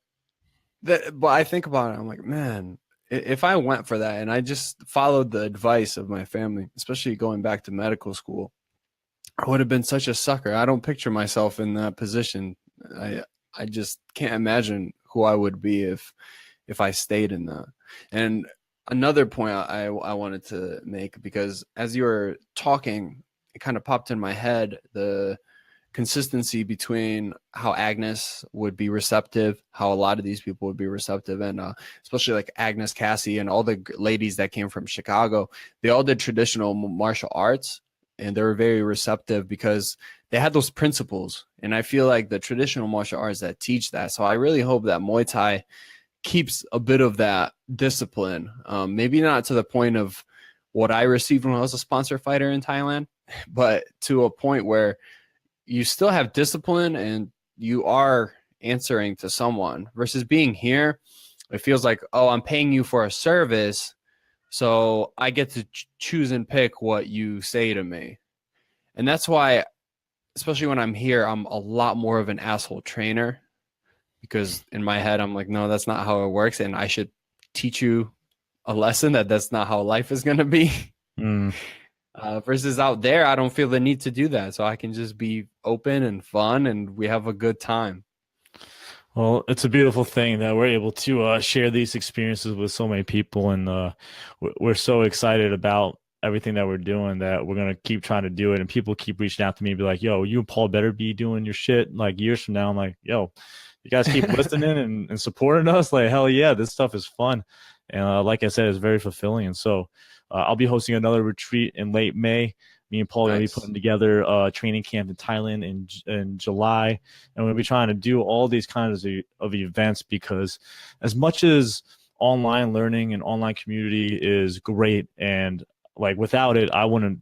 I think about it. I'm like, man, if I went for that and I just followed the advice of my family, especially going back to medical school, I would have been such a sucker. I don't picture myself in that position. I just can't imagine who I would be if I stayed in that. And another point I wanted to make, because as you were talking, it kind of popped in my head, the consistency between how Agnes would be receptive, how a lot of these people would be receptive, and especially like Agnes Cassie and all the ladies that came from Chicago, they all did traditional martial arts, and they were very receptive because they had those principles. And I feel like the traditional martial arts that teach that. So I really hope that Muay Thai keeps a bit of that discipline. Maybe not to the point of what I received when I was a sponsor fighter in Thailand, but to a point where you still have discipline and you are answering to someone, versus being here. It feels like, oh, I'm paying you for a service, so I get to choose and pick what you say to me. And that's why, especially when I'm here, I'm a lot more of an asshole trainer, because in my head, I'm like, no, that's not how it works. And I should teach you a lesson that that's not how life is going to be. Versus out there, I don't feel the need to do that. So I can just be open and fun, and we have a good time. Well, it's a beautiful thing that we're able to share these experiences with so many people. And we're so excited about everything that we're doing, that we're gonna keep trying to do it. And people keep reaching out to me and be like, yo, you and Paul better be doing your shit like years from now. I'm like, yo, you guys keep listening and supporting us. Like, hell yeah, this stuff is fun. And like I said, it's very fulfilling. And so I'll be hosting another retreat in late May. Me and Paul are going to be putting together a training camp in Thailand in July. And we'll be trying to do all these kinds of events, because as much as online learning and online community is great, and like without it, I wouldn't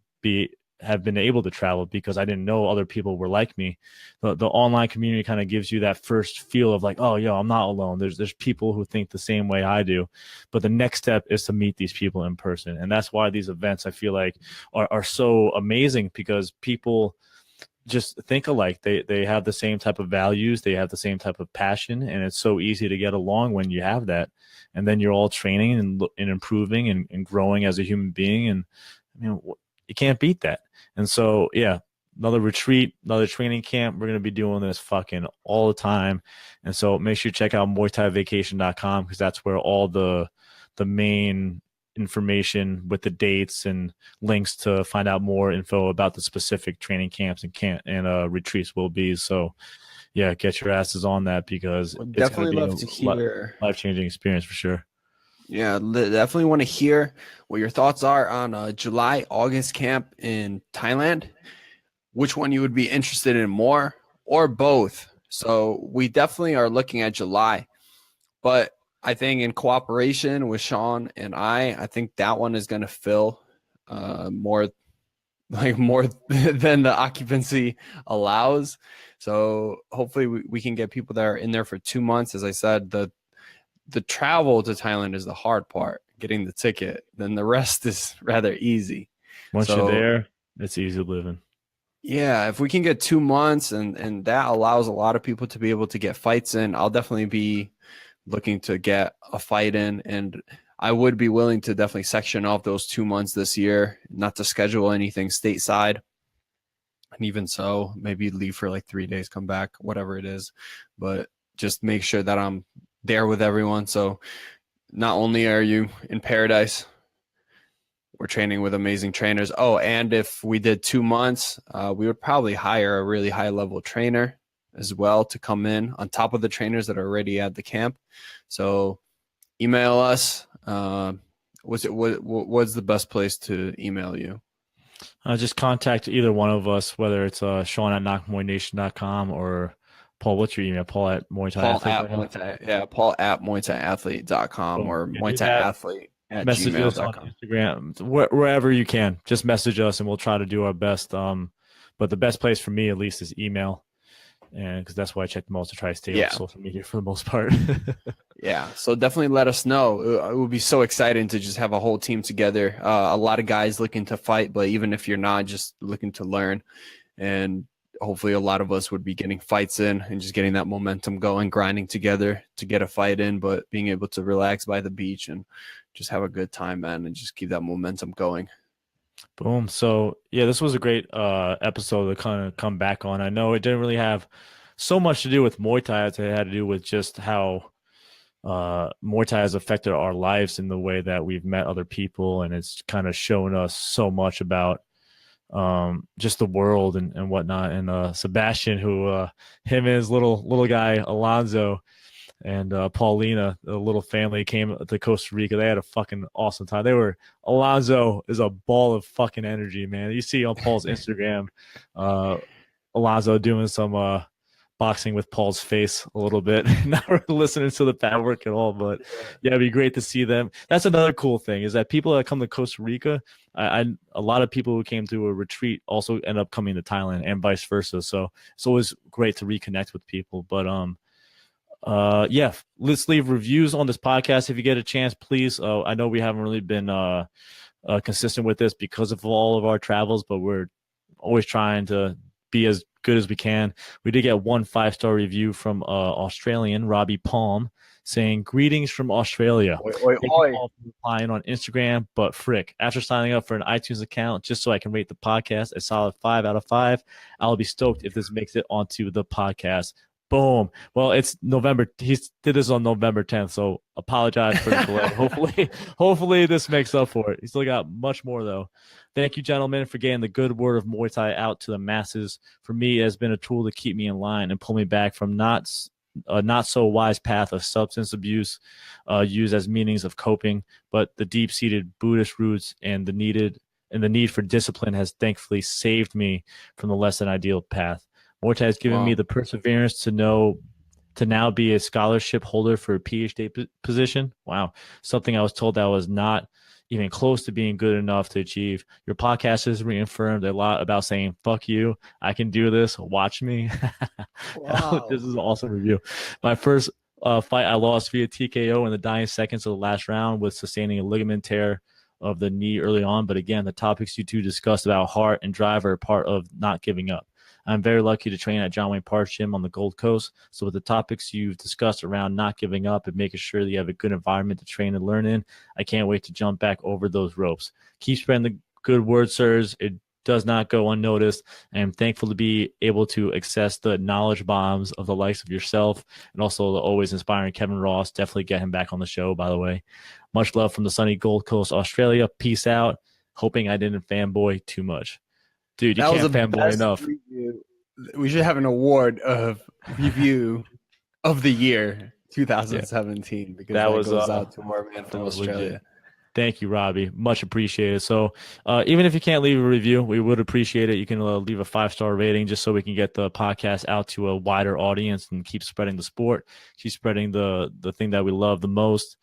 have been able to travel, because I didn't know other people were like me. The online community kind of gives you that first feel of like, oh, yo, I'm not alone. There's people who think the same way I do. But the next step is to meet these people in person. And that's why these events, I feel like, are so amazing, because people just think alike. They have the same type of values. They have the same type of passion. And it's so easy to get along when you have that. And then you're all training and improving and growing as a human being. And you can't beat that. And so, yeah, another retreat, another training camp. We're going to be doing this fucking all the time. And so make sure you check out muaythaivacation.com, because that's where all the main information with the dates and links to find out more info about the specific training camps and retreats will be. So, yeah, get your asses on that, because Would it's definitely gonna be love to hear. life-changing experience for sure. Yeah, definitely want to hear what your thoughts are on July, August camp in Thailand. Which one you would be interested in more, or both. So we definitely are looking at July, but I think in cooperation with Sean and I think that one is going to fill more than the occupancy allows. So hopefully we can get people that are in there for 2 months. As I said, the travel to Thailand is the hard part, getting the ticket. Then the rest is rather easy. Once you're there, it's easy living. Yeah, if we can get 2 months and that allows a lot of people to be able to get fights in, I'll definitely be looking to get a fight in. And I would be willing to definitely section off those 2 months this year, not to schedule anything stateside. And even so, maybe leave for like 3 days, come back, whatever it is. But just make sure that I'm there with everyone. So not only are you in paradise, we're training with amazing trainers. Oh, and if we did 2 months, we would probably hire a really high level trainer as well to come in on top of the trainers that are already at the camp. So email us. What's the best place to email you? Just contact either one of us, whether it's Sean at knockmoynation.com or Paul. What's your email? Paul at Muay Thai Athlete. Paul at muaythaiathlete.com or Muay Thai Athlete at message us on Instagram, wherever you can. Just message us and we'll try to do our best. But the best place for me, at least, is email, and because that's why I check the most to try to stay on social media for the most part. Yeah, so definitely let us know. It would be so exciting to just have a whole team together. A lot of guys looking to fight, but even if you're not, just looking to learn. And hopefully a lot of us would be getting fights in and just getting that momentum going, grinding together to get a fight in, but being able to relax by the beach and just have a good time, man, and just keep that momentum going. Boom. So, yeah, this was a great episode to kind of come back on. I know it didn't really have so much to do with Muay Thai. It had to do with just how Muay Thai has affected our lives in the way that we've met other people, and it's kind of shown us so much about just the world and whatnot. And Sebastian, who him and his little guy Alonzo and Paulina, the little family, came to Costa Rica. They had a fucking awesome time. Alonzo is a ball of fucking energy, man. You see on Paul's Instagram, Alonzo doing some boxing with Paul's face a little bit. Not really listening to the pad work at all, but yeah, it'd be great to see them. That's another cool thing, is that people that come to Costa Rica, a lot of people who came to a retreat also end up coming to Thailand and vice versa. So it's always great to reconnect with people. But yeah, let's leave reviews on this podcast if you get a chance, please. I know we haven't really been consistent with this because of all of our travels, but we're always trying to be as good as we can. We did get 1 5-star review from Australian Robbie Palm saying, "Greetings from Australia. Thank you all for replying on Instagram, but frick, after signing up for an iTunes account just so I can rate the podcast a solid 5 out of 5, I'll be stoked if this makes it onto the podcast. Boom. Well, it's November. He did this on November 10th, so apologize for the delay. Hopefully this makes up for it. He's still got much more though. Thank you, gentlemen, for getting the good word of Muay Thai out to the masses. For me, it has been a tool to keep me in line and pull me back from a not so wise path of substance abuse, used as meanings of coping, but the deep-seated Buddhist roots and the need for discipline has thankfully saved me from the less than ideal path. Muay Thai has given me the perseverance to now be a scholarship holder for a PhD position. Wow. Something I was told I was not even close to being good enough to achieve. Your podcast has reaffirmed a lot about saying, fuck you, I can do this, watch me. Wow. This is an awesome review. My first fight I lost via TKO in the dying seconds of the last round with sustaining a ligament tear of the knee early on. But again, the topics you two discussed about heart and drive are part of not giving up. I'm very lucky to train at John Wayne Park Gym on the Gold Coast. So with the topics you've discussed around not giving up and making sure that you have a good environment to train and learn in, I can't wait to jump back over those ropes. Keep spreading the good word, sirs. It does not go unnoticed. I am thankful to be able to access the knowledge bombs of the likes of yourself and also the always inspiring Kevin Ross. Definitely get him back on the show, by the way. Much love from the sunny Gold Coast, Australia. Peace out. Hoping I didn't fanboy too much. Dude, you That was can't the fanboy best enough. review. We should have an award of review of the year 2017 because that goes out to our man from Australia. Legit. Thank you, Robbie. Much appreciated. So even if you can't leave a review, we would appreciate it. You can leave a 5-star rating just so we can get the podcast out to a wider audience and keep spreading the sport, keep spreading the thing that we love the most.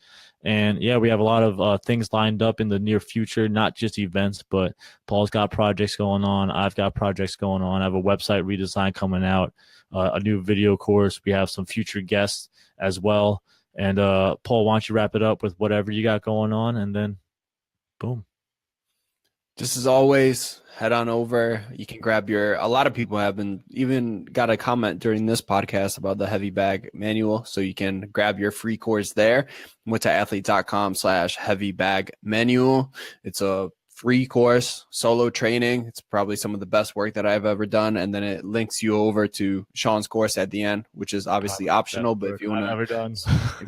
And yeah, we have a lot of things lined up in the near future, not just events, but Paul's got projects going on. I've got projects going on. I have a website redesign coming out, a new video course. We have some future guests as well. And Paul, why don't you wrap it up with whatever you got going on, and then boom. Just as always, head on over. You can grab a lot of people have been even got a comment during this podcast about the heavy bag manual. So you can grab your free course there. muaythaiathlete.com/heavy bag manual. It's a free course, solo training. It's probably some of the best work that I've ever done. And then it links you over to Sean's course at the end, which is obviously optional, but if you want to, ever done.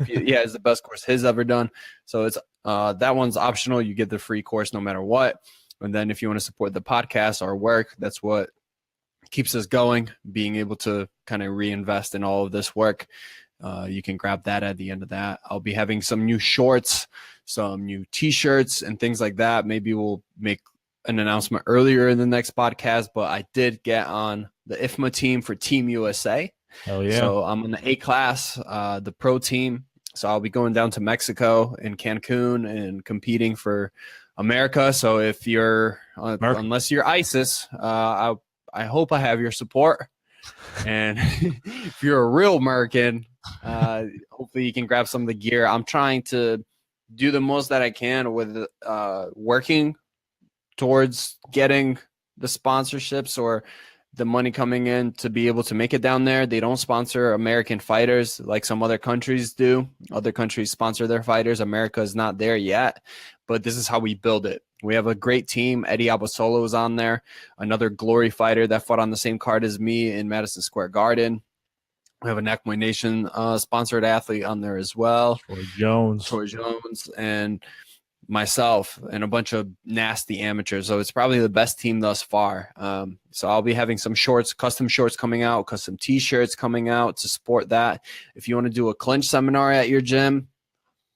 yeah, it's the best course he's ever done. So it's that one's optional. You get the free course no matter what. And then if you want to support the podcast, our work, that's what keeps us going, being able to kind of reinvest in all of this work. You can grab that at the end of that. I'll be having some new shorts, some new t-shirts and things like that. Maybe we'll make an announcement earlier in the next podcast, but I did get on the IFMA team for Team USA. Hell yeah. So I'm in the A class, the pro team. So I'll be going down to Mexico and Cancun and competing for America. So if you're, unless you're ISIS, I hope I have your support. And if you're a real American, hopefully you can grab some of the gear. I'm trying to do the most that I can with working towards getting the sponsorships or the money coming in to be able to make it down there. They don't sponsor American fighters like some other countries do. Other countries sponsor their fighters. America is not there yet, but this is how we build it. We have a great team. Eddie Abasolo is on there, another Glory fighter that fought on the same card as me in Madison Square Garden. We have a Neckboy Nation sponsored athlete on there as well. Troy Jones, and myself and a bunch of nasty amateurs. So it's probably the best team thus far. So I'll be having some shorts, custom shorts coming out, custom t-shirts coming out to support that. If you want to do a clinch seminar at your gym,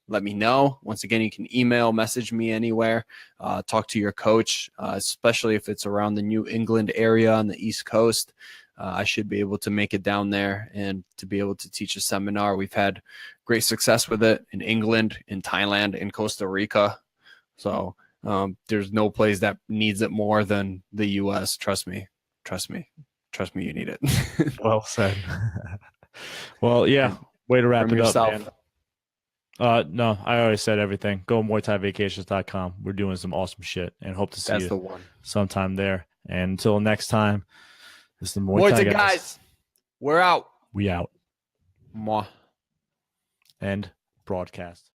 let me know. Once again, you can message me anywhere, talk to your coach, especially if it's around the New England area on the East Coast. I should be able to make it down there and to be able to teach a seminar. We've had great success with it in England, in Thailand, in Costa Rica. So there's no place that needs it more than the U.S. Trust me, you need it. Well said. Well, yeah, way to wrap it up, man. No, I already said everything. Go MuayThaiVacations.com. We're doing some awesome shit and hope to see you sometime there. And until next time, this is the Muay Thai guys. We're out. We out. Mwah. End broadcast.